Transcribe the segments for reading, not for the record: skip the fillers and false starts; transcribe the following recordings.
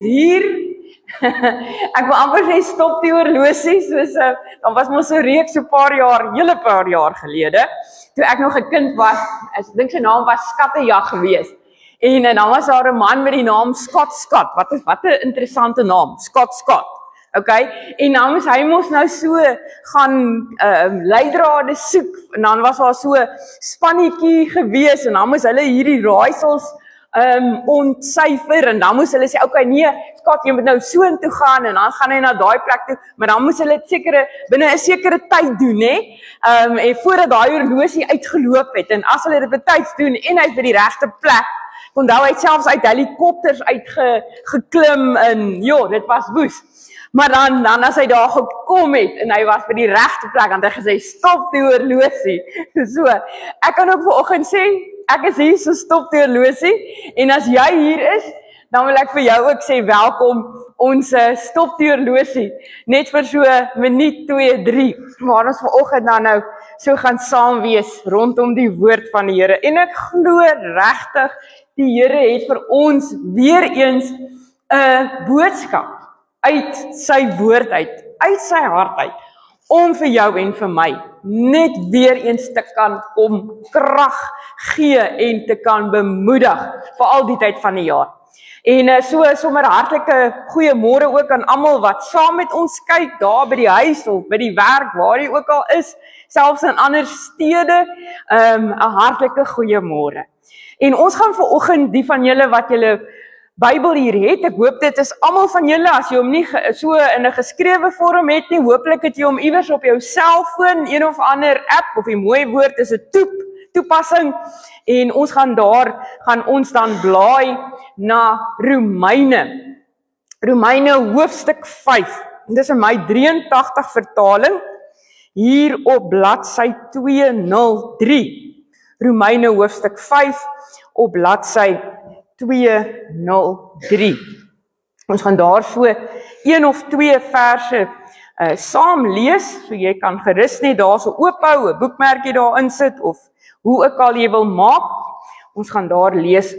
Hier, ek wil amper sê stop die horlosie, soos, dan was ons so reeks so hele paar jaar gelede, toe ek nog 'n kind was, ek dink sy naam was Skattejag geweest, en dan was daar 'n man met die naam Scott, wat 'n interessante naam, Scott, okay, en dan moes hy nou so gaan leidrade soek, en dan was daar so spannetjie gewees, en dan moes hulle hierdie raaisels ontsyfer, en dan moes hulle sê, okay, nee, Scott, jy moet nou so intoe gaan, en dan gaan hy na daai plek toe, maar dan moes hulle binne 'n sekere tyd doen, en voordat daai horlosie uitgeloop het, en as hulle dit betyds doen, en hy by die regte plek, onthou hy het selfs uit helikopters uitgeklim, en joh, dit was woes. Maar dan as hy daar gekom het, en hy was by die regte plek, en hy gesê, stop die horlosie. So, ek kan ook vanoggend sê, ek is hier, so stop die horlosie, en as jy hier is, dan wil ek vir jou ook sê, welkom, ons stop die horlosie, net vir so minuut, 2, 3, waar ons vanoggend dan nou so gaan saam wees, rondom die woord van die Here, en ek glo regtig, die Here het vir ons weer eens 'n boodskap uit sy woord uit sy hart uit, om vir jou en vir my, net weer eens te kan kom krag gee en te kan bemoedig, vir al die tyd van die jaar. En so sommer hartlike goeiemôre ook aan almal wat saam met ons kyk, daar by die huis of by die werk, waar jy ook al is, selfs in ander stede, 'n hartlike goeiemôre. En ons gaan vanoggend, die van julle wat julle Bybel hier het, ek hoop dit is almal van julle, as jy hom nie so in 'n geskrewe vorm het nie, hooplik het jy hom iewers op jou selfoon, een of ander app, of die mooi woord is 'n toepassing, en ons gaan dan blaai na Romeine hoofstuk 5, dit is in my 83 vertaling, hier op bladsy 203, Romeine hoofstuk 5, op bladsy 203. Ons gaan daar so 1 of 2 verse saam lees, so jy kan gerus net daar so oophou, 'n boekmerkie daar insit, of hoe ook al jy wil maak. Ons gaan daar lees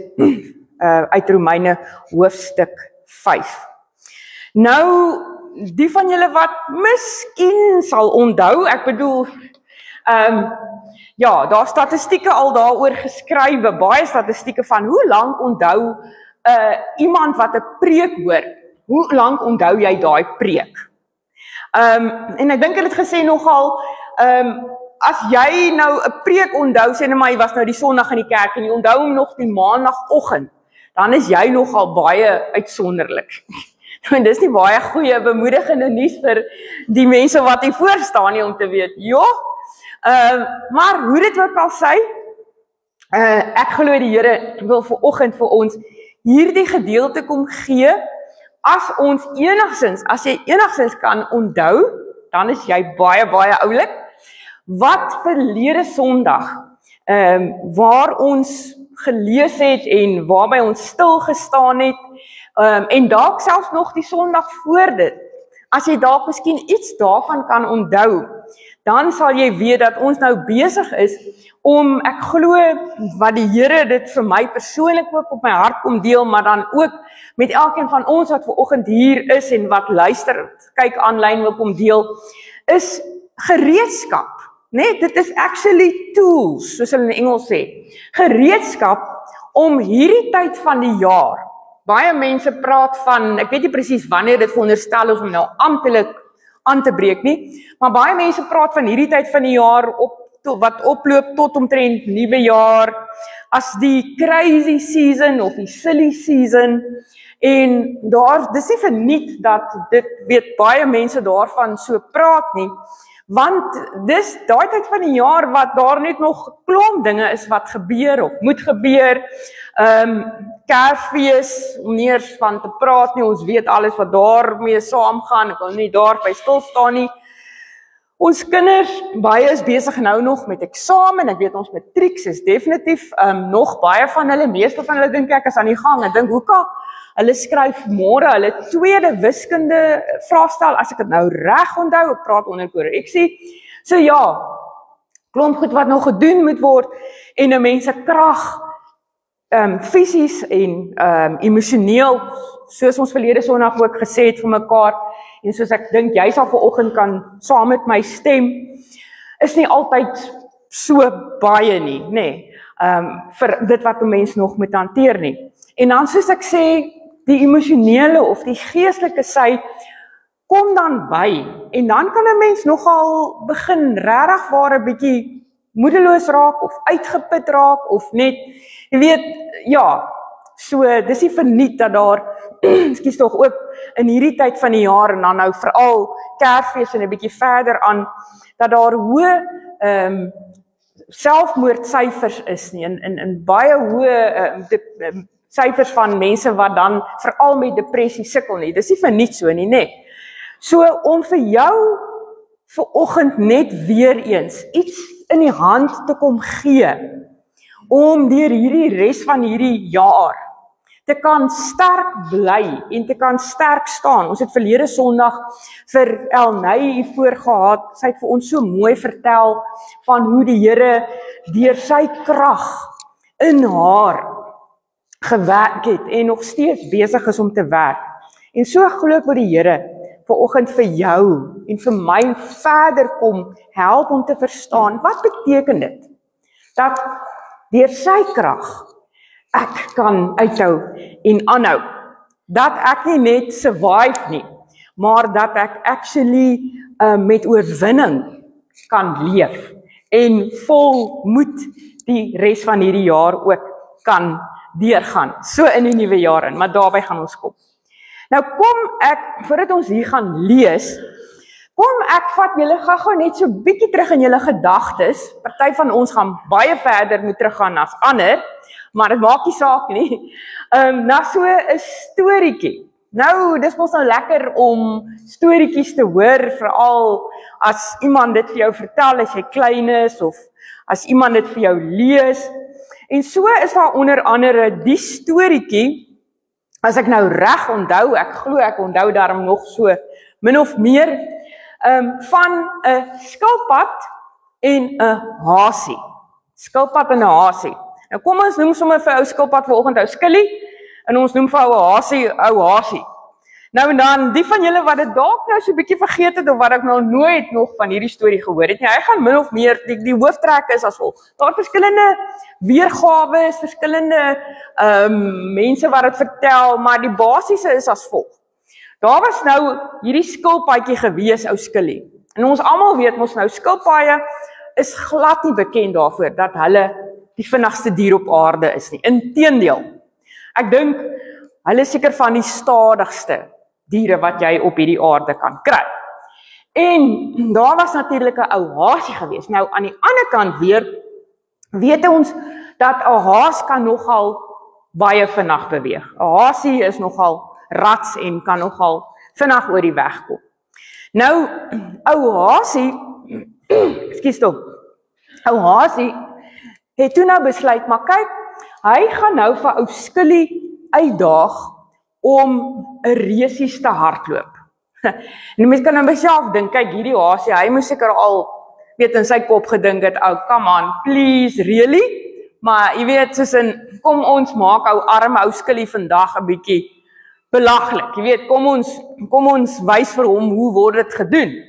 uit Romeine hoofstuk 5. Nou, die van julle wat miskien sal onthou, ek bedoel, ja, daar statistieke al daaroor geskrywe, baie statistieke van hoe lank onthou iemand wat 'n preek hoor, hoe lank onthou jy daai preek? En ek dink hulle het gesê nogal, as jy nou 'n preek onthou, sê nou maar jy was nou die Sondag in die kerk, en jy onthou hom nog die Maandagoggend, dan is jy nogal baie uitsonderlik. En dis nie baie goeie bemoedigende nuus vir die mense wat hier voor staan nie, om te weet, maar hoe dit ook al sy, ek glo die Here wil vanoggend vir ons hierdie gedeelte kom gee, as jy enigstens kan onthou, dan is jy baie oulik, wat verlede Sondag, waar ons gelees het, en waarby ons stil gestaan het, en dalk selfs nog die Sondag voor dit, as jy dalk miskien iets daarvan kan onthou, dan sal jy weet dat ons nou besig is om, ek glo wat die Here dit vir my persoonlik ook op my hart kom deel, maar dan ook met elkeen van ons wat vanoggend hier is en wat luister, kyk aanlyn wil kom deel, is gereedskap. Nee, dit is actually tools, soos hulle in Engels sê. Gereedskap om hierdie tyd van die jaar, baie mense praat van, ek weet nie presies wanneer dit veronderstel is om nou amptelik aan te breek nie, maar baie mense praat van hierdie tyd van die jaar wat oploop tot omtrent nuwe jaar, as die crazy season of die silly season, en dis nie verniet dat dit weet baie mense daarvan so praat nie, want dis daai tyd van die jaar wat daar net nog klomp dinge is wat gebeur of moet gebeur, Kersfees, om nie eers van te praat nie, ons weet alles wat daarmee saamgaan, ek wil nie daarby stil staan nie. Ons kinders, baie is besig nou nog met eksamen, ek weet ons matrieks is definitief, nog baie van hulle, meeste van hulle dink ek is aan die gang, ek dink hoeka, hulle skryf môre hulle tweede wiskunde vraestel, as ek dit nou reg onthou, ek praat onder korreksie, so ja, klomp goed wat nog gedoen moet word, en 'n mens se krag fisies en emosioneel, soos ons verlede Sondag ook gesê het vir mekaar, en soos ek dink jy sal vanoggend kan saam met my stem, is nie altyd so baie nie, nê, vir dit wat 'n mens nog moet hanteer nie. En dan soos ek sê, die emosionele of die geestelike sy kom dan by, en dan kan 'n mens nogal begin regtig waar 'n bietjie moedeloos raak of uitgeput raak of net, jy weet, ja, so dis nie verniet dat daar ekskuus tog ook in hierdie tyd van die jaar en dan nou veral Kersfees en 'n bietjie verder aan dat daar hoë selfmoordsyfers is nie in baie hoë syfers van mense wat dan veral met depressie sukkel nie. Dis nie verniet so nie, nê. So om vir jou vanoggend net weer eens iets in die hand te kom gee om deur hierdie res van hierdie jaar te kan sterk bly en te kan sterk staan. Ons het verlede Sondag vir Elnay hier voor gehad. Sy het vir ons so mooi vertel van hoe die Here deur sy krag in haar gewerk het en nog steeds besig is om te werk. En so glo ek wat die Here vanoggend vir jou en vir my verder kom help om te verstaan, wat beteken dit? Dat deur sy krag ek kan uithou en aanhou. Dat ek nie net survive nie, maar dat ek actually met oorwinning kan leef en vol moed die res van hierdie jaar ook kan deurgaan, so in die nuwe jaar in, maar daarby gaan ons kom. Nou kom ek, voordat ons hier gaan lees, kom ek vat julle gou net so bietjie terug in julle gedagtes. Party van ons gaan baie verder moet teruggaan as ander, maar dit maak nie saak nie. Na so 'n storieetjie. Nou, dis mos nou lekker om storieetjies te hoor, veral as iemand dit vir jou vertel as jy klein is, of as iemand dit vir jou lees. En so is daar onder andere die storieetjie, as ek nou reg onthou, ek glo ek onthou daarom nog so min of meer, van 'n skilpad en 'n hasie. Skilpad en 'n hasie. Nou kom ons noem sommer vir ou skilpad vanoggend ou Skilly, en ons noem vir ou hasie ou hasie. Nou en dan, die van julle wat dit dalk nou so 'n bietjie vergeet het, of wat ek nou nooit nog van hierdie storie gehoor het nie, hy gaan min of meer, die hooftrek is as volg. Daar verskillende weergawe, verskillende mense wat dit vertel, maar die basiese is as volg. Daar was nou hierdie skilpaadjie gewees, ou Skilly. En ons almal weet mos nou, skilpaaie is glad nie bekend daarvoor dat hulle die vinnigste dier op aarde is nie. Inteendeel, ek dink hulle is seker van die stadigste diere wat jy op hierdie aarde kan kry. En daar was natuurlik 'n ou hasie gewees. Nou aan die ander kant weer weet ons dat 'n haas kan nogal baie vinnig beweeg. 'n Hasie is nogal rats en kan nogal vinnig oor die weg kom. Nou, ou hasie, ekskuus tog, ou hasie het toe nou besluit, maar kyk, hy gaan nou vir ou Skilly uitdaag om 'n resies te hardloop. En mens kan nou myself dink, kyk hierdie hasie, hy moes seker al weet in sy kop gedink het, oh come on, please, really? Maar jy weet, soos in, kom ons maak ou arme ou Skilly vandag 'n bietjie belaglik. Jy weet, kom ons wys vir hom hoe word dit gedoen.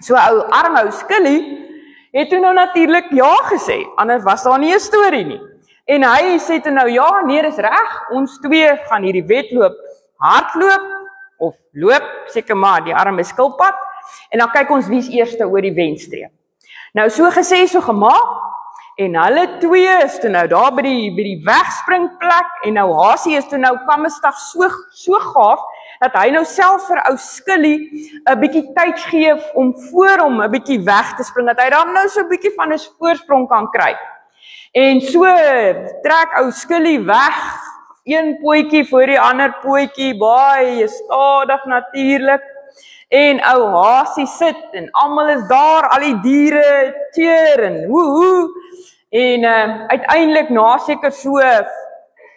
So ou arme ou Skilly het toe nou natuurlik ja gesê, anders was daar nie 'n storie nie. En hy sê toe nou, ja, nee, dis reg, ons twee gaan hierdie wedloop hardloop, of loop, seker maar, die arme skilpad, en dan kyk ons wie's eerste oor die wenstreep. Nou so gesê, so gemaak, en hulle twee is toe nou daar by die wegspringplek, en nou hasie is toe nou kamestig so gaaf, dat hy nou self vir ou Skilly 'n bietjie tyd gee om voor hom 'n bietjie weg te spring, dat hy dan nou so 'n bietjie van 'n voorsprong kan kry. En so trek ou Skilly weg, een pootjie voor die ander pootjie, baie stadig natuurlik. En ou hasie sit, en almal is daar, al die diere cheer en woehoe. En uiteindelik na seker so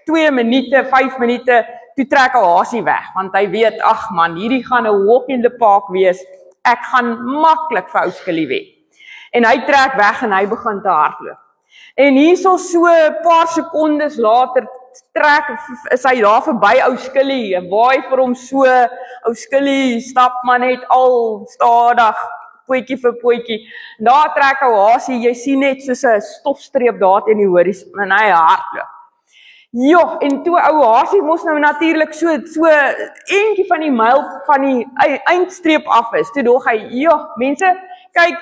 2 minute, 5 minute, toe trek ou hasie weg, want hy weet, ag man, hierdie gaan 'n walk in the park wees, ek gaan maklik vir ou Skilly wen. En hy trek weg en hy begin te hardloop. En hierso so 'n paar sekondes later is hy daar verby ou Skilly, en waai vir hom so, ou Skilly stap maar net al stadig, pootjie vir pootjie. Daar trek ou Hasie, jy sien net soos 'n stofstreep daar teen die horison, en hy hardloop. Ja, en toe ou Hasie mos nou natuurlik so eentjie van die myl van die eindstreep af is. Toe dog hy, ja, mense, kyk,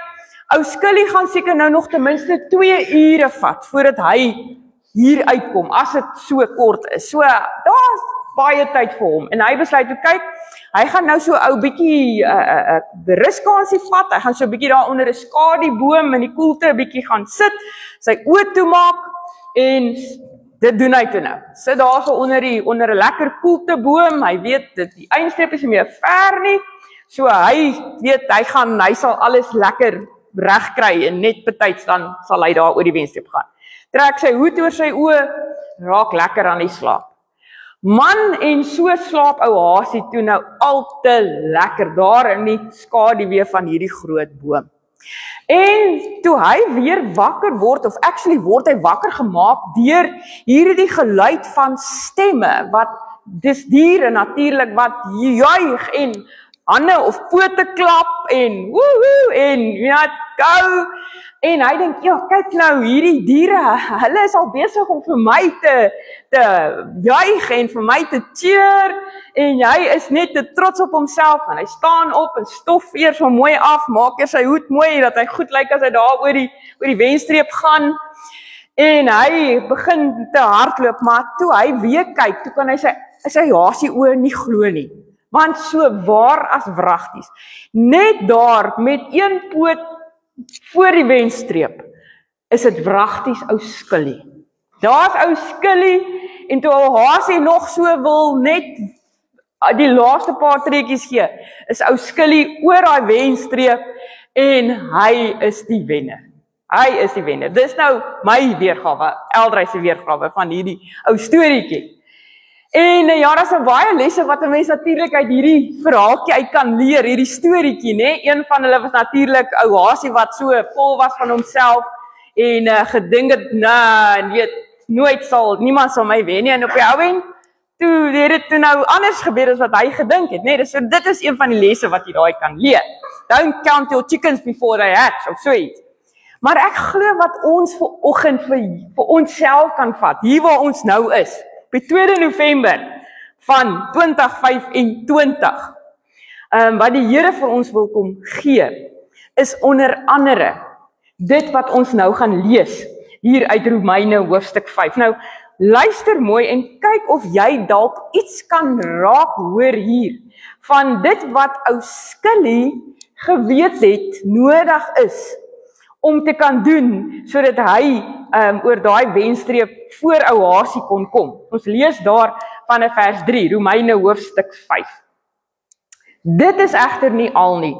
ou Skilly gaan seker nou nog ten minste 2 ure vat voordat hy hier uitkom, as dit so kort is. So, daar's baie tyd vir hom. En hy besluit, kyk, hy gaan nou so ou bietjie ruskansie vat, hy gaan so bietjie daar onder 'n skadieboom in die koelte bietjie gaan sit, sy oë toemaak, en dit doen hy toe nou. Sit daar so onder 'n lekker koelteboom, hy weet, die eindstreep is nie meer ver nie, so hy weet, hy sal alles lekker reg kry, en net betyds dan sal hy daar oor die wenstreep gaan. Trek sy hoed oor sy oë, raak lekker aan die slaap. Man, en so slaap ou Hasie toe nou al te lekker daar in die skaduwee van hierdie groot boom. En toe hy weer wakker word, of actually word hy wakker gemaak deur hierdie geluid van stemme, wat dis diere natuurlik wat juig en hande of pote klap en woehoe en ja, go. En hy dink, ja, kyk nou, hierdie diere, hulle is al besig om vir my te juig en vir my te cheer, en hy is net te trots op homself, en hy staan op en stof eers hom mooi af, maak eers sy hoed mooi, dat hy goed lyk as hy daar oor die wenstreep gaan, en hy begin te hardloop, maar toe hy weer kyk, toe kan hy sy Hasie oë nie glo nie, want so waar as wragties, net daar met een poot voor die wenstreep, is dit wragties ou Skilly. Daar's ou Skilly, en toe ou Hasie nog so wil net die laaste paar trekkies gee, is ou Skilly oor daai wenstreep, en hy is die wenner. Hy is die wenner. Dis nou my weergawe, Eldrey se weergawe van hierdie ou storieetjie. En ja, daar is baie lesse wat 'n mens natuurlik uit hierdie verhaaltjie uit kan leer, hierdie storieetjie, né? Een van hulle was natuurlik ou Hasie wat so vol was van homself en gedink het, nee, weet, niemand sal my wen nie, en op die ou end, toe het dit nou anders gebeur as wat hy gedink het, né? So dit is een van die lesse wat jy daai kan leer. Don't count your chickens before they hatch, of so iets. Maar ek glo wat ons vanoggend vir onsself kan vat, hier waar ons nou is, by 2 November van 2025, wat die Here vir ons wil kom gee, is onder andere dit wat ons nou gaan lees, hier uit Romeine hoofstuk 5. Nou, luister mooi en kyk of jy dalk iets kan raak hoor hier, van dit wat ou Skilly geweet het, nodig is, om te kan doen, sodat hy oor daai wenstreep voor ou Hasie kon kom. Ons lees daar van vers 3, Romeine hoofstuk 5. Dit is egter nie al nie.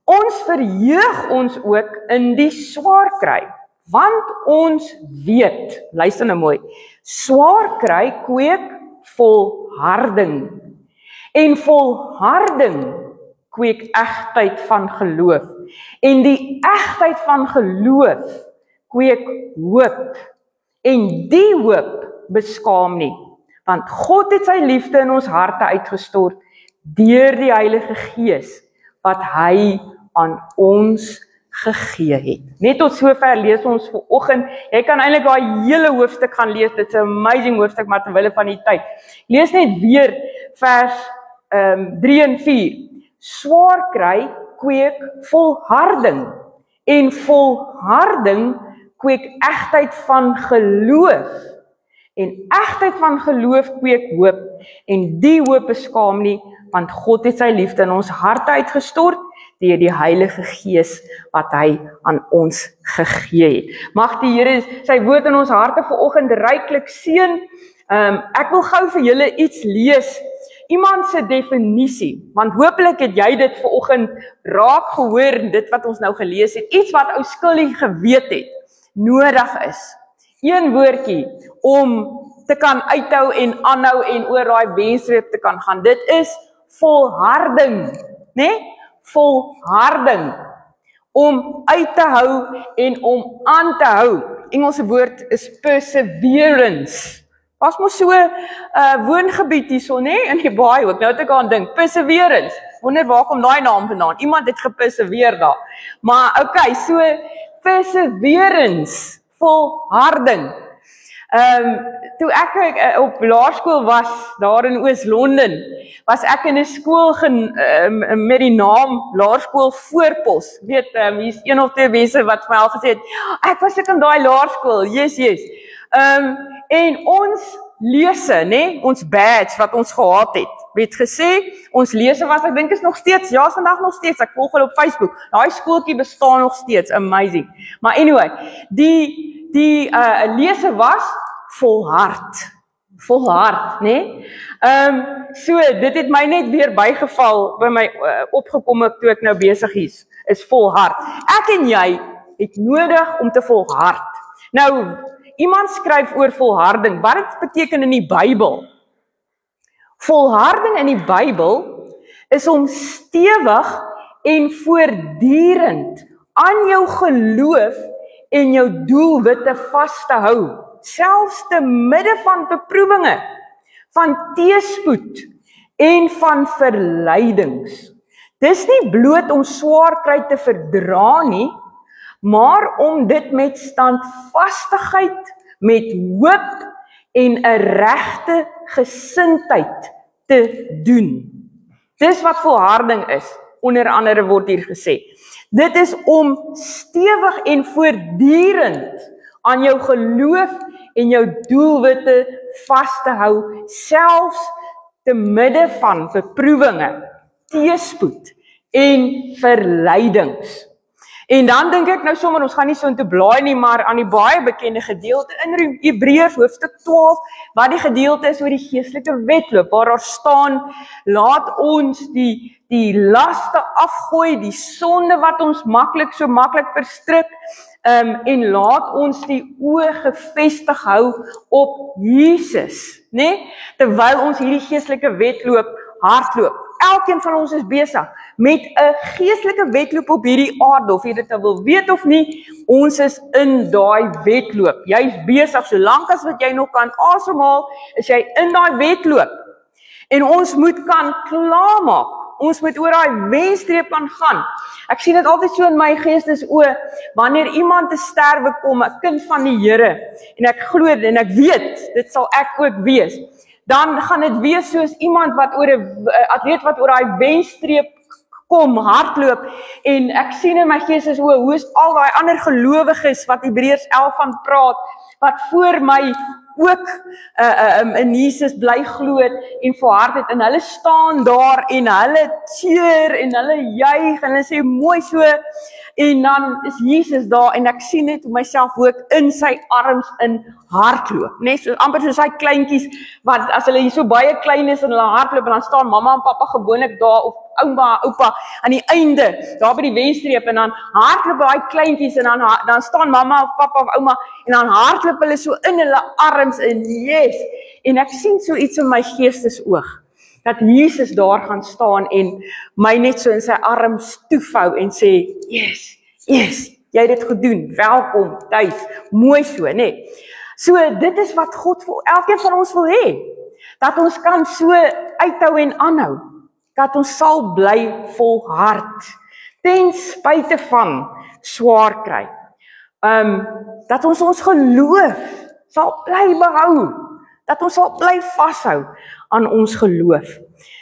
Ons verheug ons ook in die swaar kry, want ons weet, luister nou mooi, swaar kry kweek volharding, en volharding kweek egtheid van geloof, en die egtheid van geloof kweek hoop, en die hoop beskaam nie, want God het sy liefde in ons harte uitgestort deur die Heilige Gees wat hy aan ons gegee het. Net tot sover lees ons vanoggend. Jy kan eintlik daai hele hoofstuk gaan lees. Dit's 'n amazing hoofstuk, maar terwyl van die tyd. Lees net weer vers 3 en 4. Swaar kry kweek volharding, en volharding kweek egtheid van geloof, en egtheid van geloof kweek hoop, en die hoop beskaam nie, want God het sy liefde in ons harte uitgestort deur die Heilige Gees wat hy aan ons gegee het. Mag die Here sy woord in ons harte vanoggend ryklik seën. Ek wil gou vir julle iets lees, iemand se definisie, want hopelik het jy dit vanoggend raak gehoor, dit wat ons nou gelees het, iets wat ou Skilly geweet het, nodig is. Een woordjie om te kan uithou en aanhou en oor daai wenstreep te kan gaan. Dit is volharding, né? Volharding. Om uit te hou en om aan te hou. Engelse woord is perseverance. Was mos so 'n woongebied hierso, nê, in die baai ook. Nou het ek aan dink, perseverance. Wonder waar kom daai naam vandaan? Iemand het geperseveer daar. Maar okay, so perseverance, volharding. Toe ek op laerskool was, daar in Oos-London, was ek in 'n skool met die naam Laerskool Voorpos. Weet, hier's een of twee mense wat vir my al gesê het, ek was ek in daai laerskool, yes. En ons lese, nê, ons badge wat ons gehad het gesê, ons lese was, ek dink is nog steeds, ja, is vandag nog steeds, ek volg hulle op Facebook, daai skooltjie bestaan nog steeds, amazing. Maar anyway, die lese was volhard, nê? So, dit het my net weer bygeval, by my opgekom toe ek nou besig is volhard. Ek en jy het nodig om te volhard. Nou, iemand skryf oor volharding, wat dit beteken in die Bybel? Volharding in die Bybel is om stewig en voortdurend aan jou geloof en jou doelwitte vas te hou, selfs te midde van beproewinge, van teëspoed en van verleidings. Dis nie bloot om swaar kry te verdra nie, maar om dit met standvastigheid, met hoop en 'n regte gesindheid te doen. Dis wat volharding is, onder andere word hier gesê. Dit is om stewig en voortdurend aan jou geloof en jou doelwitte vas te hou, selfs te midde van beproewinge, teëspoed en verleidings. En dan dink ek nou sommer, ons gaan nie so intoe blaai nie, maar aan die baie bekende gedeelte in Hebreërs hoofstuk 12, wat die gedeelte is oor die geestelike wedloop, waar daar staan, laat ons die laste afgooi, die sonde wat ons so maklik verstrik, en laat ons die oë gefestig hou op Jesus, né? Terwyl ons hierdie geestelike wedloop hardloop. Elkeen van ons is besig met 'n geestelike wedloop op hierdie aarde, of jy dit nou wil weet of nie, ons is in daai wedloop. Jy's besig, solank as wat jy nog kan asemhaal, is jy in daai wedloop. En ons moet kan klaarmaak. Ons moet oor daai wenstreep kan gaan. Ek sien dit altyd so in my geestesoë, wanneer iemand te sterwe kom, 'n kind van die Here, en ek glo en ek weet, dit sal ek ook wees, dan gaan dit wees soos iemand wat oor 'n atleet wat oor daai wenstreep kom, hardloop, en ek sien in my geestesoë, hoe is al daai ander gelowiges wat Hebreërs 11 van praat, wat voor my ook in Jesus bly glo en volhard het, en hulle staan daar en hulle cheer en hulle juig en hulle sê mooi so, en dan is Jesus daar en ek sien net myself ook in sy arms in hardloop, net so amper soos hy kleintjies wat as hulle hier so baie klein is en hulle hardloop en dan staan mamma en pappa gewoonlik daar of ouma, oupa aan die einde, daar by die wenstreep, en dan hardloop daai kleintjies en dan staan mamma of pappa of ouma en dan hardloop hulle so in hulle arms en yes, en ek sien so iets in my geestesoog, dat Jesus daar gaan staan en my net so in sy arms toevou en sê, yes, jy het dit gedoen, welkom tuis, mooi so, nee. So dit is wat God vir elkeen van ons wil hê, dat ons kan so uithou en aanhou, dat ons sal bly volhard, ten spyte van swaar kry, dat ons geloof sal bly behou, dat ons sal bly vashou aan ons geloof.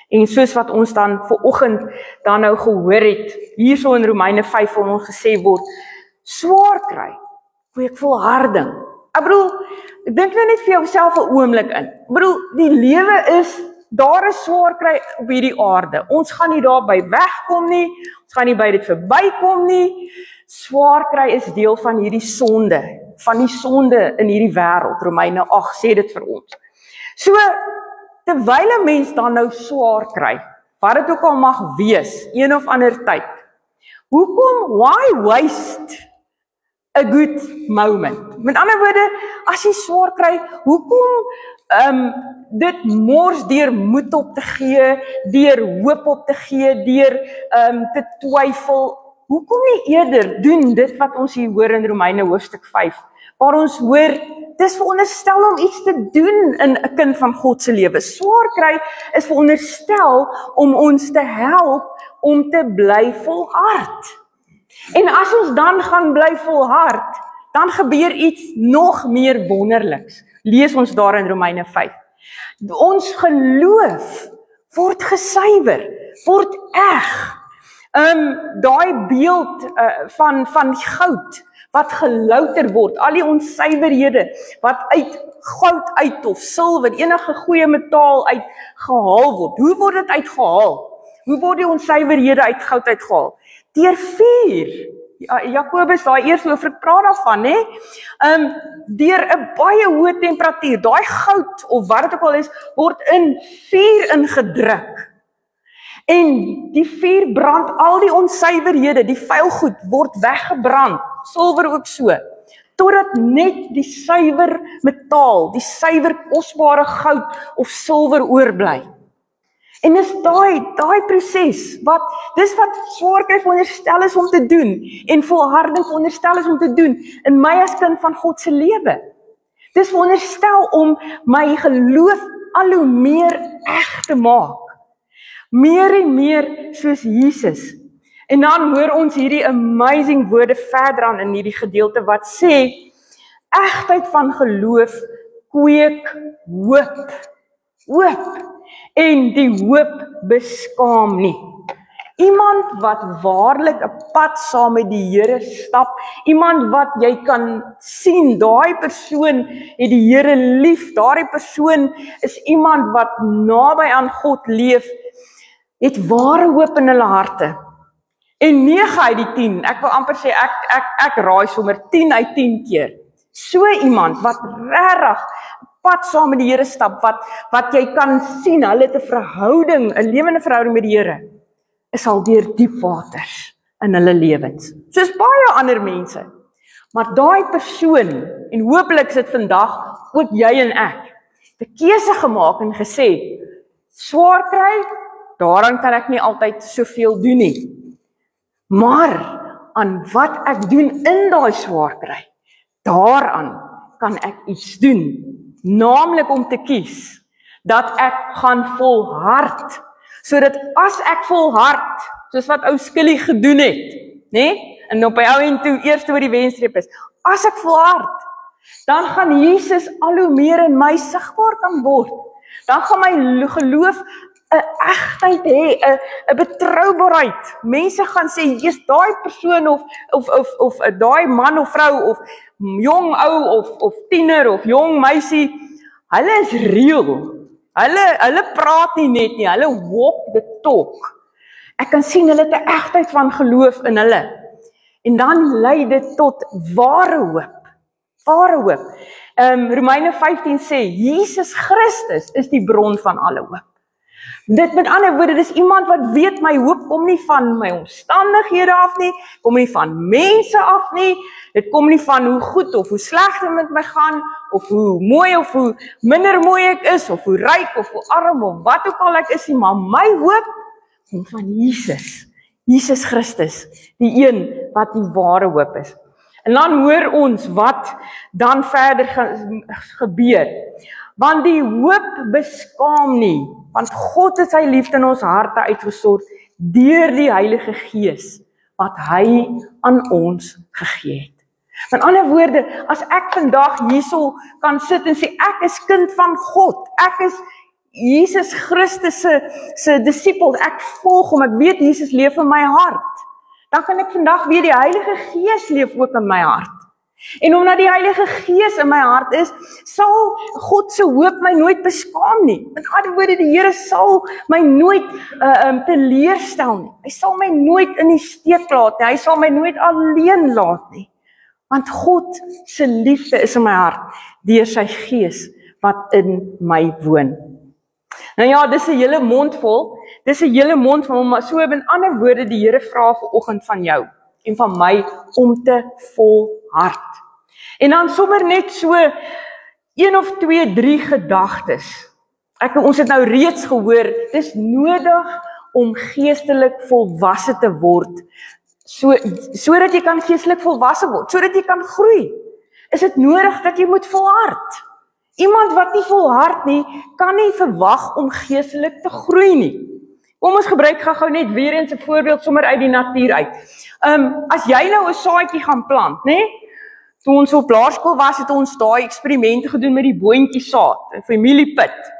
En soos wat ons dan vanoggend dan nou gehoor het, hierso in Romeine 5 waar ons gesê word, swaar kry, kweek volharding. Ek bedoel, ek dink nou net vir jouself 'n oomblik in. Ek bedoel, die lewe is, daar is swaar kry op hierdie aarde. Ons gaan nie daarby wegkom nie, ons gaan nie by dit verbykom nie. Swaar kry is deel van hierdie sonde, van die sonde in hierdie wêreld. Romeine 8 sê dit vir ons. So, terwyl 'n mens dan nou swaar kry, wat dit ook al mag wees, een of ander tyd, why waste a good moment? Met ander woorde, as jy swaar kry, hoekom dit mors deur moed op te gee, deur hoop op te gee, deur te twyfel? Hoekom nie eerder doen dit wat ons hier hoor in Romeine hoofstuk 5, waar ons hoor, dis veronderstel om iets te doen in 'n kind van God se lewe. Swaar kry is veronderstel om ons te help om te bly volhard. En as ons dan gaan bly volhard, dan gebeur iets nog meer wonderliks. Lees ons daar in Romeine 5. Ons geloof word gesuiwer, word eg. Daai beeld van goud wat gelouter word, al die onsuiverhede wat uit goud uit of silwer, enige goeie metaal uit gehaal word. Hoe word dit uitgehaal? Hoe word die onsuiverhede uit goud uitgehaal? Deur vuur. Jakobus, daai eerste hoofstuk praat daarvan, hè? Deur 'n baie hoë temperatuur, daai goud of wat dit ook al is, word in vuur ingedruk. En die vuur brand al die onsuiverhede, die vuil goed word weggebrand, silwer ook so, totdat net die suiwer metaal, die suiwer kosbare goud of silwer oorbly. En dis daai proses dis wat swaar kry veronderstel is om te doen en volharding veronderstel is om te doen in my as kind van God se lewe. Dis veronderstel om my geloof al hoe meer eg te maak. Meer en meer soos Jesus. En dan hoor ons hierdie amazing woorde verder aan in hierdie gedeelte wat sê, egtheid van geloof kweek hoop. Hoop. En die hoop beskaam nie. Iemand wat waarlik 'n pad saam met die Here stap, iemand wat jy kan sien, daai persoon het die Here lief, daai persoon is iemand wat naby aan God leef, het ware hoop in hulle harte. En 9 uit die 10, ek wil amper sê, ek raai sommer 10 uit 10 keer. So iemand wat regtig pad saam met die Here stap, wat jy kan sien, hulle het 'n verhouding, 'n lewende verhouding met die Here, is al deur diep waters in hulle lewens. Soos baie ander mense. Maar daai persoon, en hopelik sit vandag ook jy en ek, 'n keuse gemaak en gesê, swaar kry, daaraan kan ek nie altyd soveel doen nie. Maar aan wat ek doen in daai swaar kry, daaraan kan ek iets doen. Naamlik om te kies dat ek gaan volhard, sodat as ek volhard, soos wat ou Skilly gedoen het, nê? En op by ou en toe eerste oor die wenstreep is, as ek volhard, dan gaan Jesus al hoe meer in my sigbaar kan word. Dan gaan my geloof 'n egtheid hê, 'n betroubaarheid. Mense gaan sê, jy's daai persoon of daai man of vrou of jong ou of tiener of jong meisie, hulle is real. Hulle praat nie net nie, hulle walk the talk. Ek kan sien hulle het 'n egtheid van geloof in hulle. En dan lei dit tot ware hoop. Ware hoop. Romeine 15 sê, Jesus Christus is die bron van alle hoop. Dit met ander woorde, dis iemand wat weet my hoop kom nie van my omstandighede af nie, kom nie van mense af nie, dit kom nie van hoe goed of hoe sleg dit met my gaan, of hoe mooi of hoe minder mooi ek is, of hoe ryk of hoe arm of wat ook al ek is nie, maar my hoop kom van Jesus, Jesus Christus, die een wat die ware hoop is. En dan hoor ons wat dan verder gebeur, want die hoop beskaam nie, want God het sy liefde in ons harte uitgestort deur die Heilige Gees wat hy aan ons gegee het. Met ander woorde, as ek vandag hierso kan sit en sê ek is kind van God, ek is Jesus Christus se disipel, ek volg hom, ek weet Jesus leef in my hart, dan kan ek vandag weet die Heilige Gees leef ook in my hart. En omdat die Heilige Gees in my hart is, sal God se hoop my nooit beskaam nie. Met ander woorde, die Here sal my nooit teleurstel nie. Hy sal my nooit in die steek laat nie. Hy sal my nooit alleen laat nie. Want God se liefde is in my hart deur sy Gees wat in my woon. Nou ja, dis 'n hele mond vol. Dis 'n hele mond vol, maar so in ander woorde, die Here vra vanoggend van jou en van my om te volhard. En dan sommer net so 1 of 2, 3 gedagtes. Ons het nou reeds gehoor, dis nodig om geestelik volwasse te word, sodat jy kan geestelik volwasse word, sodat jy kan groei. is dit nodig dat jy moet volhard. Iemand wat nie volhard nie, kan nie verwag om geestelik te groei nie. Kom ons gebruik gou net weer eens 'n voorbeeld sommer uit die natuur uit. As jy nou 'n saadjie gaan plant, né? Toe ons op laerskool was, het ons daai eksperimente gedoen met die boontjie saad, 'n familiepit.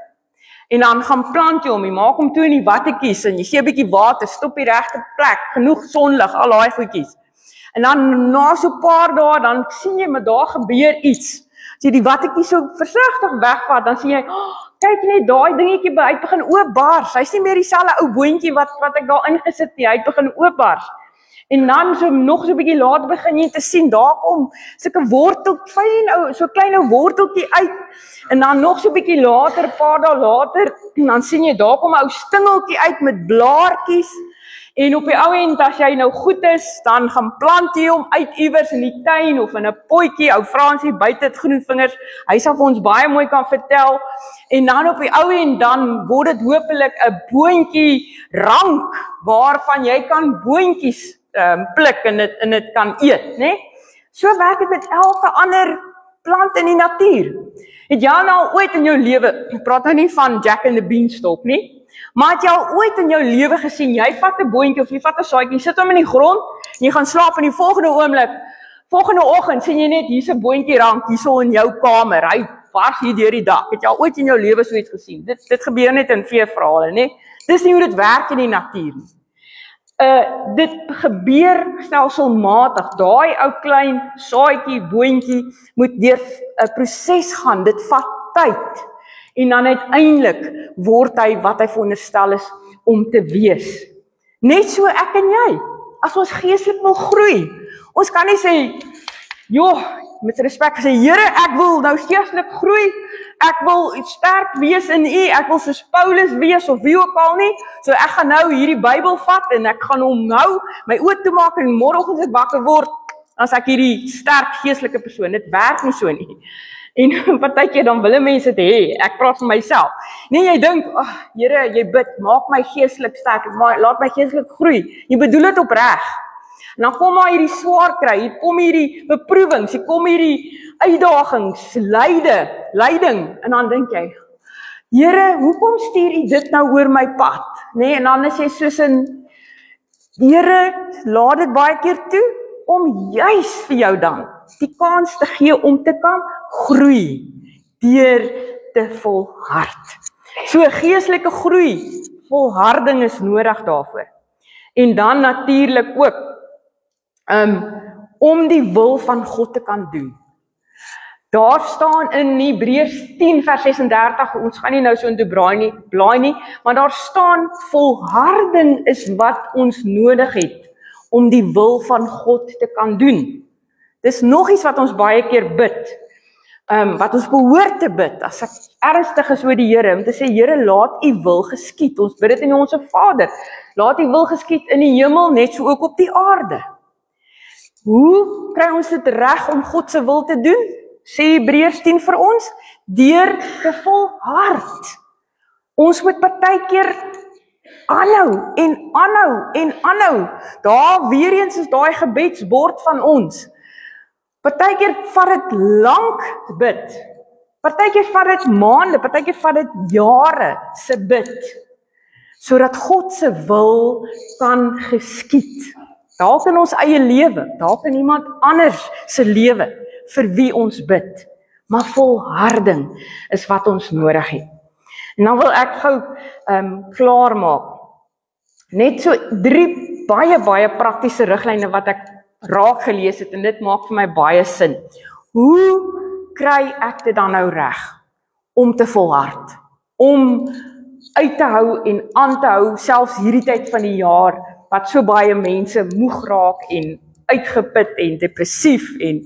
En dan gaan plant jy hom, jy maak hom toe in die wattetjies en jy gee 'n bietjie water, stop die regte plek, genoeg sonlig, al daai goedjies. En dan na so 'n paar dae, dan sien jy maar daar gebeur iets. As jy die wattetjie so versigtig wegvat, dan sien jy, kyk net daai dingetjie by, hy het begin oopbars. Hy's nie meer dieselfde ou boontjie wat ek daar ingesit nie, hy het begin oopbars. En dan nog so 'n bietjie later begin jy te sien, daar kom sulke wortel, so klein ou worteltjie uit. En dan nog so 'n bietjie later, 'n paar dae later, dan sien jy daar kom 'n ou stingeltjie uit met blaartjies. En op die ou end, as jy nou goed is, dan gaan plant jy hom uit iewers in die tuin of in 'n potjie. Ou Fransie buite het groen vingers. Hy sal vir ons baie mooi kan vertel. En dan op die ou end, dan word dit hopelik 'n boontjie rank waarvan jy kan boontjies pluk en dit kan eet, né? So werk dit met elke ander plant in die natuur. Het jy nou ooit in jou lewe, ek praat nou nie van Jack and the Beanstalk nie, maar het jy al ooit in jou lewe gesien, jy vat 'n boontjie of jy vat 'n saadjie, jy sit hom in die grond, en jy gaan slaap in die volgende oggend sien jy net hier's 'n boontjie rank hierso in jou kamer, hy vars hier deur die dak. Het jy al ooit in jou lewe so iets gesien? Dit gebeur net in veeverhale, né? Dis nie hoe dit werk in die natuur nie. Dit gebeur stelselmatig. Daai ou klein saadjie, boontjie moet deur 'n proses gaan. Dit vat tyd. En dan uiteindelik word hy wat hy veronderstel is om te wees. Net so ek en jy. As ons geestelik wil groei. Ons kan nie sê, joh, met respek gesê, Here, ek wil nou geestelik groei. Ek wil sterk wees in U, ek wil soos Paulus wees of wie ook al nie. So ek gaan nou hierdie Bybel vat en ek gaan hom nou my oë toemaak en môreoggend as ek wakker word, as ek hierdie sterk geestelike persoon. Dit werk nie so nie. En partykeer dan wil mense dit hê. Ek praat vir myself. Nee, jy dink, Here, jy bid, maak my geestelik sterk, laat my geestelik groei. Jy bedoel dit opreg. En dan kom maar hierdie swaar kry, hier kom hierdie beproewings, hier kom hierdie uitdagings, lyding, en dan dink jy, Here, hoekom stuur U dit nou oor my pad? Nee, en dan is jy soos in, Here, laat dit baie keer toe, om juis vir jou dan die kans te gee om te kan groei, deur te volhard. So geestelike groei, volharding is nodig daarvoor. En dan natuurlik ook, om die wil van God te kan doen. Daar staan in Hebreërs 10 vers 36, ons gaan nie nou so intoe blaai nie, maar daar staan, volharding is wat ons nodig het, om die wil van God te kan doen. Dis nog iets wat ons baie keer bid, wat ons behoort te bid, as ek ernstig is oor die Here, om te sê, Here, laat U wil geskied, ons bid dit in ons Vader, laat U wil geskied in die hemel, net so ook op die aarde. Hoe kry ons dit reg om God se wil te doen? Sê Hebreërs 10 vir ons, deur te volhard. Ons moet partykeer aanhou en aanhou en aanhou. Daar weer eens is daai gebedsbord van ons. Partykeer vat dit lank bid. Partykeer vat dit maande, partykeer vat dit jare se bid. Sodat God se wil kan geskied. Dalk in ons eie lewe, dalk in iemand anders se lewe vir wie ons bid. Maar volharding is wat ons nodig het. En dan wil ek gou klaar maak. Net so 3 baie praktiese riglyne wat ek raak gelees het en dit maak vir my baie sin. Hoe kry ek dit dan nou reg om te volhard? Om uit te hou en aan te hou selfs hierdie tyd van die jaar wat so baie mense moeg raak en uitgeput en depressief en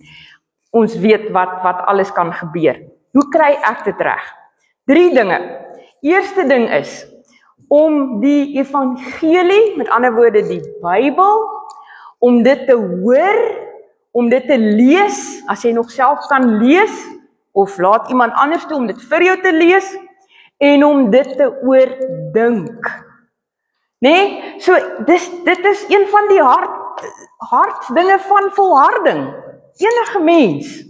ons weet wat alles kan gebeur. Hoe kry ek dit reg? 3 dinge. Eerste ding is om die evangelie, met ander woorde die Bybel, om dit te hoor, om dit te lees, as jy nog self kan lees, of laat iemand anders toe om dit vir jou te lees, en om dit te oordink. Nee, so dit is een van die hartdinge van volharding. Enige mens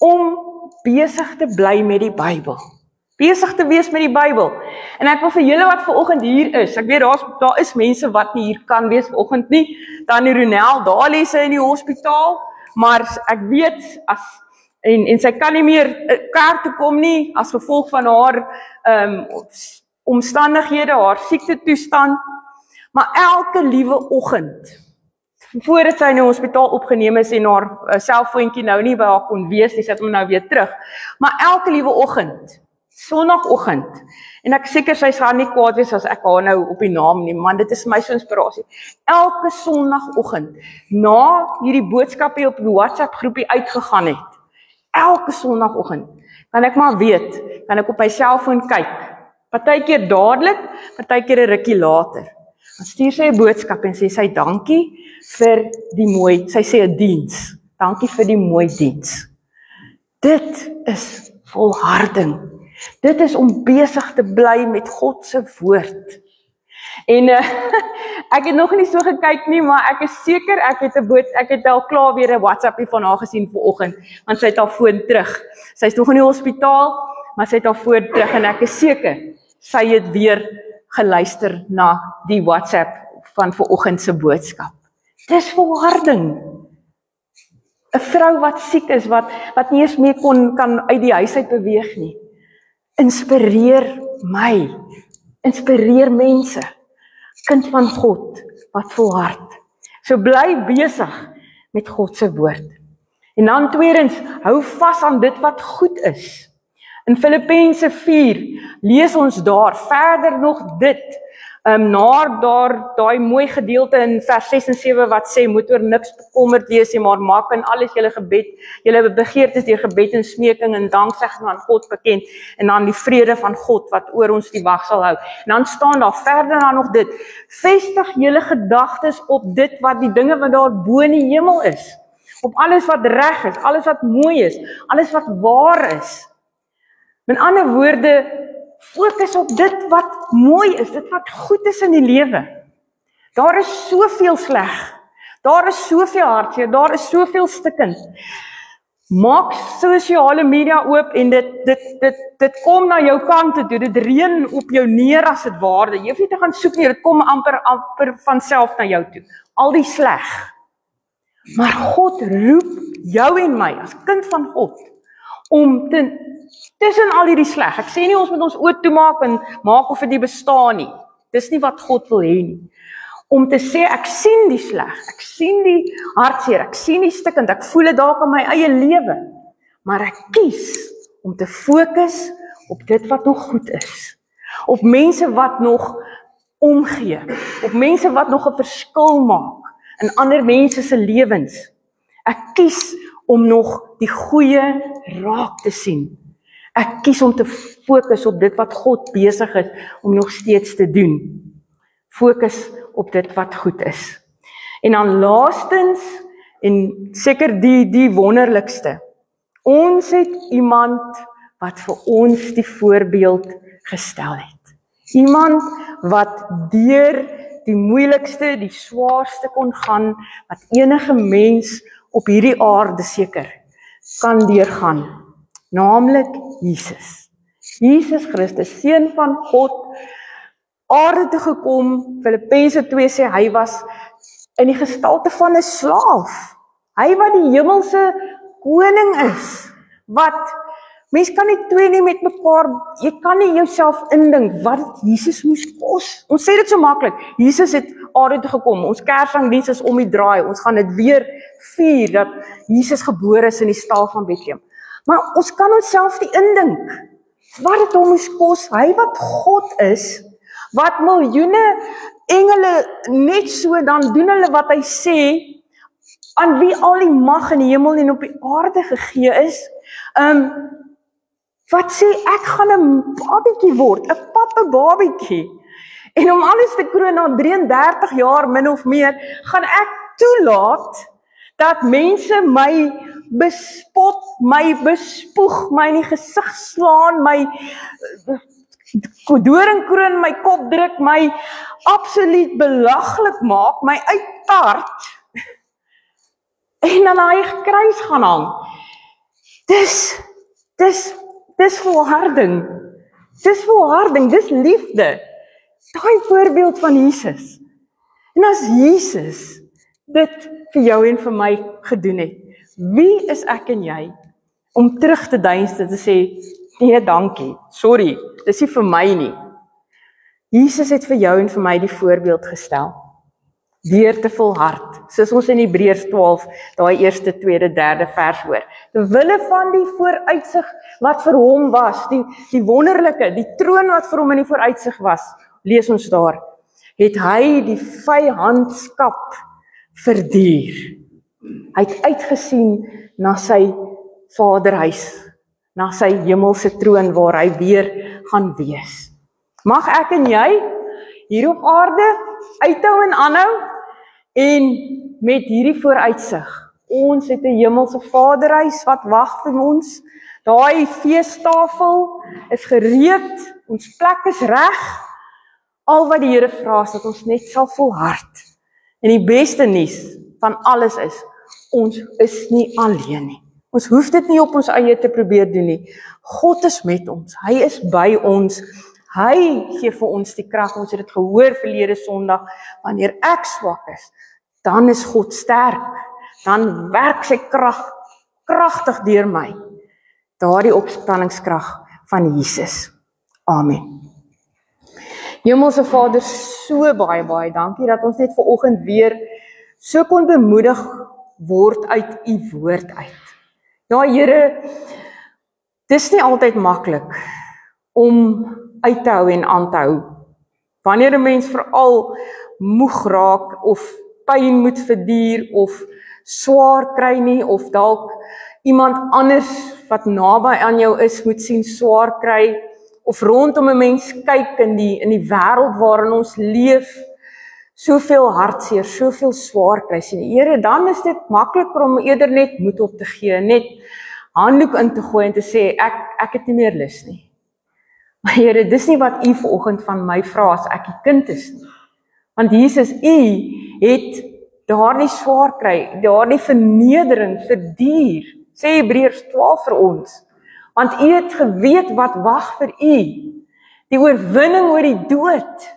om besig te bly met die Bybel. Besig te wees met die Bybel. En ek wil vir julle wat vanoggend hier is, ek weet daar is mense wat nie hier kan wees vanoggend nie, Tannie Ronel, daar lê sy in die hospitaal, maar ek weet, en sy kan nie meer kerk toe kom nie, as gevolg van haar omstandighede, haar siektetoestand, maar elke liewe oggend, voordat sy in die hospitaal opgeneem is en haar selfoontjie nou nie by haar kon wees, die sit hom nou weer terug, maar elke liewe oggend, Sondagoggend, en ek seker sy gaan nie kwaad wees as ek haar nou op die naam neem, want dit is my so inspirasie. Elke Sondagoggend, na hierdie boodskap hier op die WhatsApp groepie uitgegaan het, elke Sondagoggend, kan ek maar weet, kan ek op my selfoon kyk, partykeer dadelik, partykeer 'n rukkie later. Dan stuur sy 'n boodskap en sê sy dankie vir die mooi, sy sê 'n diens, dankie vir die mooi diens. Dit is volharding. Dit is om besig te bly met God se woord. En ek het nog nie so gekyk nie, maar ek is seker ek het al klaar weer 'n WhatsAppie van haar gesien vanoggend, want sy het haar foon terug. Sy is nog in die hospitaal, maar sy het haar foon terug en ek is seker sy het weer geluister na die WhatsApp van vanoggend se boodskap. Dis volharding. 'n Vrou wat siek is, wat nie eens meer kan uit die huis uit beweeg nie. Inspireer my, inspireer mense, kind van God, wat volhard. So bly besig met God se woord. En dan tweedens, hou vas aan dit wat goed is. In Filippense 4 lees ons daar verder nog dit, na daai mooi gedeelte in vers 6 en 7 wat sê, moet oor niks bekommerd wees nie, maar maak in alles julle gebed, julle begeertes deur gebed en smeking en danksegging aan God bekend, en dan die vrede van God wat oor ons die wag sal hou. En dan staan daar verder dan nog dit, vestig julle gedagtes op dit wat die dinge wat daar bo in die hemel is, op alles wat reg is, alles wat mooi is, alles wat waar is. Met ander woorde, fokus op dit wat mooi is, dit wat goed is in die lewe. Daar is soveel sleg, daar is soveel hartseer, daar is soveel stikkend. Maak sosiale media oop en dit kom na jou kant toe, dit reën op jou neer as dit ware. Jy hoef nie te gaan soek nie, dit kom amper van self na jou toe. Al die sleg. Maar God roep jou en my as kind van God om tussen al hierdie sleg. Ek sê nie ons moet ons oë toemaak en maak of dit bestaan nie. Dis nie wat God wil hê nie. Om te sê ek sien die sleg, ek sien die hartseer, ek sien die stikkend, ek voel dit dalk in my eie lewe, maar ek kies om te fokus op dit wat nog goed is. Op mense wat nog omgee, op mense wat nog 'n verskil maak in ander mense se lewens. Ek kies om nog die goeie raak te sien. Ek kies om te fokus op dit wat God besig is om nog steeds te doen. Fokus op dit wat goed is. En dan laastens, en seker die wonderlikste, ons het iemand wat vir ons die voorbeeld gestel het. Iemand wat deur die moeilikste, die swaarste kon gaan, wat enige mens op hierdie aarde seker kan deurgaan, naamlik Jesus. Jesus Christus, Seun van God, aarde toe gekom. Filippense 2 sê hy was in die gestalte van 'n slaaf. Hy wat die hemelse koning is, wat mens kan nie twee nie met mekaar, jy kan nie jouself indink wat Jesus moes kos. Ons sê dit so maklik, Jesus het aarde toe gekom, ons Kersdiens is om die draai, ons gaan dit weer vier, dat Jesus gebore is in die stal van Bethlehem. Maar ons kan onsself nie indink, wat het hom moes kos, hy wat God is, wat miljoene engele net so, dan doen hulle wat hy sê, aan wie al die mag in die hemel en op die aarde gegee is, wat sê, ek gaan 'n babietjie word, 'n pappebabietjie, en om alles te kroon na 33 jaar min of meer, gaan ek toelaat, dat mense my bespot, my bespoeg, my in die gesig slaan, my doringkroon my kop druk, my absoluut belaglik maak, my uittart, en dan hy kruis gaan hang. dis volharding. Dis volharding, dis liefde. Daai voorbeeld van Jesus. En as Jesus dit vir jou en vir my gedoen het, wie is ek en jy om terug te deins te sê, nee, dankie, sorry, dis nie vir my nie. Jesus het vir jou en vir my die voorbeeld gestel, deur te volhard, soos ons in Hebreërs 12, daai eerste, tweede, derde vers hoor. Terwille van die vooruitsig wat vir hom was, die wonderlike, die troon wat vir hom in die vooruitsig was, lees ons daar, het hy die vyandskap verduur. Hy het uitgesien na sy Vaderhuis, na sy hemelse troon waar hy weer gaan wees. Mag ek en jy hier op aarde uithou en aanhou en met hierdie vooruitsig. Ons het 'n hemelse Vaderhuis wat wag vir ons. Daai feestafel is gereed, ons plek is reg. Al wat die Here vra is dat ons net sal volhard. En die beste nuus van alles is, ons is nie alleen nie. Ons hoef dit nie op ons eie te probeer doen nie. God is met ons, hy is by ons, hy gee vir ons die krag. Ons het dit gehoor verlede Sondag, wanneer ek swak is, dan is God sterk, dan werk sy krag kragtig deur my. Daardie opstanningskrag van Jesus. Amen. Hemelse Vader, so baie dankie dat ons net vanoggend weer so kon bemoedig word uit u woord uit. Ja Here, dis nie altyd maklik om uit te hou en aan te hou. Wanneer 'n mens veral moeg raak of pyn moet verduur of swaar kry nie, of dalk iemand anders wat naby aan jou is moet sien swaar kry, of rondom 'n mens kyk in die wêreld waarin ons leef, soveel hartseer, soveel swaar kry sien. Here, dan is dit makliker om eerder net moed op te gee, net handdoek in te gooi en te sê, ek het nie meer lus nie. Maar Here, dis nie wat u vanoggend van my vra as ek die kind is nie. Want Jesus, u het daardie swaar kry, daardie vernedering verduur, sê Hebreërs 12 vir ons. Want u het geweet wat wag vir u. Die oorwinning oor die dood,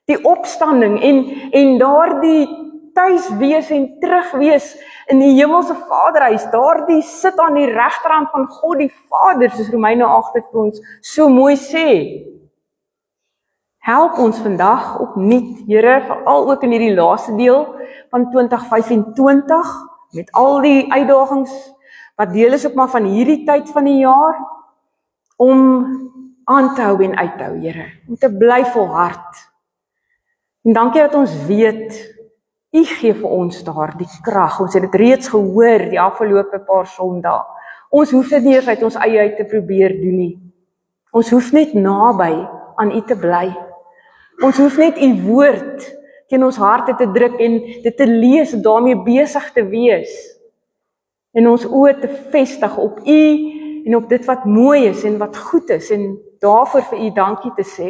die opstanding en daardie tuis wees en terugwees in die hemelse Vaderhuis, daardie sit aan die regterhand van God die Vader, soos Romeine 8 vir ons so mooi sê. Help ons vandag opnuut, Here, veral ook in hierdie laaste deel van 2025, met al die uitdagings wat deel is ook maar van hierdie tyd van die jaar, om aan te hou en uit te hou, Here, om te bly volhard. En dankie dat ons weet, u gee vir ons daar die krag. Ons het dit reeds gehoor die afgelope paar Sondae. Ons hoef dit nie eers uit ons eie uit te probeer doen nie. Ons hoef net naby aan u te bly. Ons hoef net u woord teen ons harte te druk en dit te lees, daarmee besig te wees. En ons oë te vestig op u en op dit wat mooi is en wat goed is en daarvoor vir u dankie te sê.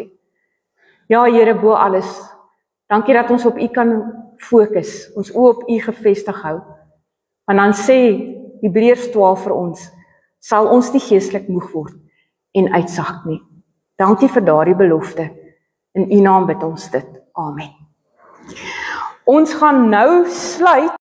Ja, Here, bo alles, dankie dat ons op u kan fokus, ons oë op u gefestig hou. Want dan sê Hebreërs 12 vir ons, sal ons nie geestelik moeg word en uitsak nie. Dankie vir daardie belofte. In u naam bid ons dit. Amen. Ons gaan nou sluit